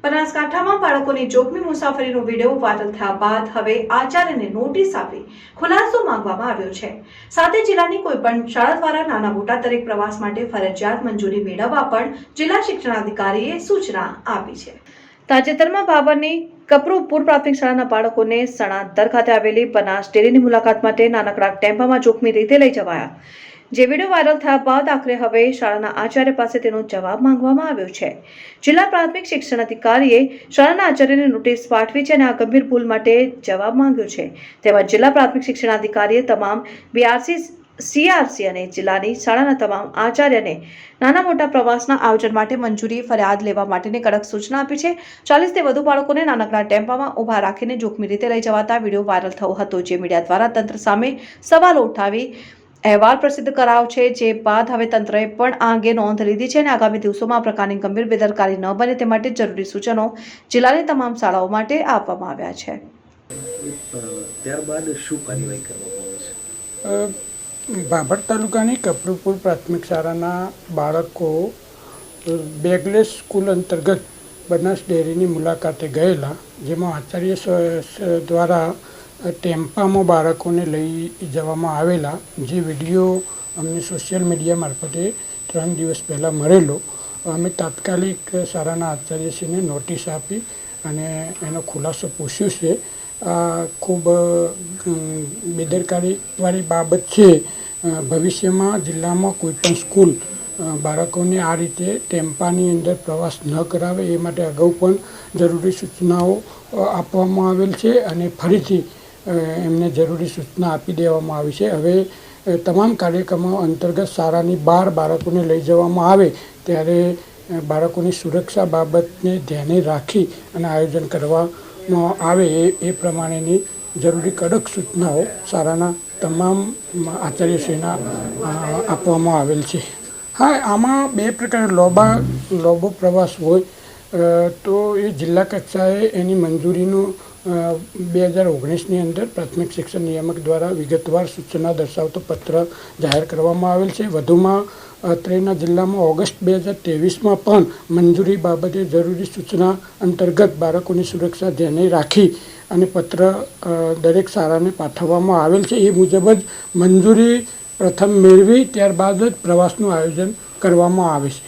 બનાસકાંઠામાં બાળકોની જોખમી મુસાફરીનો વિડીયો વાયરલ થયા બાદ હવે આચાર્યને નોટિસ આપી ખુલાસો માંગવામાં આવ્યો છે। સાથે જિલ્લાની કોઈપણ શાળા દ્વારા નાના મોટા દરેક પ્રવાસ માટે ફરજિયાત મંજૂરી મેળવવા પણ જિલ્લા શિક્ષણાધિકારીએ સૂચના આપી છે। તાજેતરમાં બાબરની કપરૂપુર પ્રાથમિક શાળાના બાળકોને સણાદર ખાતે આવેલી બનાસ ડેરીની મુલાકાત માટે નાનકડા ટેમ્પામાં જોખમી રીતે લઈ જવાયા, જે વિડીયો વાયરલ થયા બાદ આખરે હવે શાળાના આચાર્ય પાસે તેનો જવાબ માંગવામાં આવ્યો છે। જિલ્લા પ્રાથમિક શિક્ષણ અધિકારીએ શાળાના આચાર્યને નોટિસ પાઠવી છે અને આ ગંભીર ભૂલ માટે જવાબ માંગ્યો છે। તેમજ જિલ્લા પ્રાથમિક શિક્ષણ અધિકારીએ તમામ બીઆરસી, સીઆરસી અને જિલ્લાની શાળાના તમામ આચાર્યને નાના મોટા પ્રવાસના આયોજન માટે મંજૂરી ફરિયાદ લેવા માટેની કડક સૂચના આપી છે। 40 થી વધુ બાળકોને નાનકડા ટેમ્પામાં ઊભા રાખીને જોખમી રીતે લઈ જવાતા વિડીયો વાયરલ થયો હતો, જે મીડિયા દ્વારા તંત્ર સામે સવાલો ઉઠાવી અહેવાલ પ્રસિદ્ધ કરાયો છે। જે બાદ હવે તંત્રએ પણ આ અંગે નોંધ લીધી છે અને આગામી દિવસોમાં આ પ્રકારની ગંભીર બેદરકારી ન બને તે માટે જરૂરી સૂચનો જિલ્લાની તમામ શાળાઓ માટે આપવામાં આવ્યા છે। ત્યારબાદ શું કાર્યવાહી કરવામાં આવશે? બાબર તાલુકાની કપરૂપુર પ્રાથમિક શાળાના બાળકો બેગલેસ સ્કૂલ અંતર્ગત બનાસ ડેરીની મુલાકાતે ગયેલા, જેમાં આચાર્ય દ્વારા ટેમ્પામાં બાળકોને લઈ જવામાં આવેલા, જે વિડીયો અમને સોશિયલ મીડિયા મારફતે 3 દિવસ પહેલાં મળેલો। અમે તાત્કાલિક શાળાના આચાર્યશ્રીને નોટિસ આપી અને એનો ખુલાસો પૂછ્યો છે। આ ખૂબ બેદરકારીવાળી બાબત છે। ભવિષ્યમાં જિલ્લામાં કોઈપણ સ્કૂલ બાળકોને આ રીતે ટેમ્પાની અંદર પ્રવાસ ન કરાવે એ માટે અગાઉ પણ જરૂરી સૂચનાઓ આપવામાં આવેલ છે અને ફરીથી એમને જરૂરી સૂચના આપી દેવામાં આવી છે। હવે તમામ કાર્યક્રમો અંતર્ગત શાળાની બહાર બાળકોને લઈ જવામાં આવે ત્યારે બાળકોની સુરક્ષા બાબતને ધ્યાને રાખી અને આયોજન કરવામાં આવે એ પ્રમાણેની જરૂરી કડક સૂચનાઓ શાળાના તમામ આચાર્યશ્રીના આપવામાં આવેલ છે। હા, આમાં 2 પ્રકારના લોબો પ્રવાસ હોય તો એ જિલ્લા કક્ષાએ એની મંજૂરીનું 2019ની અંદર પ્રાથમિક શિક્ષણ નિયામક દ્વારા વિગતવાર સૂચના દર્શાવતો પત્ર જાહેર કરવામાં આવેલ છે। વધુમાં અત્રેના જિલ્લામાં ઓગસ્ટ 2023માં પણ મંજૂરી બાબતે જરૂરી સૂચના અંતર્ગત બાળકોની સુરક્ષા ધ્યાને રાખી અને પત્ર દરેક શાળાને પાઠવવામાં આવેલ છે। એ મુજબ જ મંજૂરી પ્રથમ મેળવી ત્યારબાદ જ પ્રવાસનું આયોજન કરવામાં આવે છે।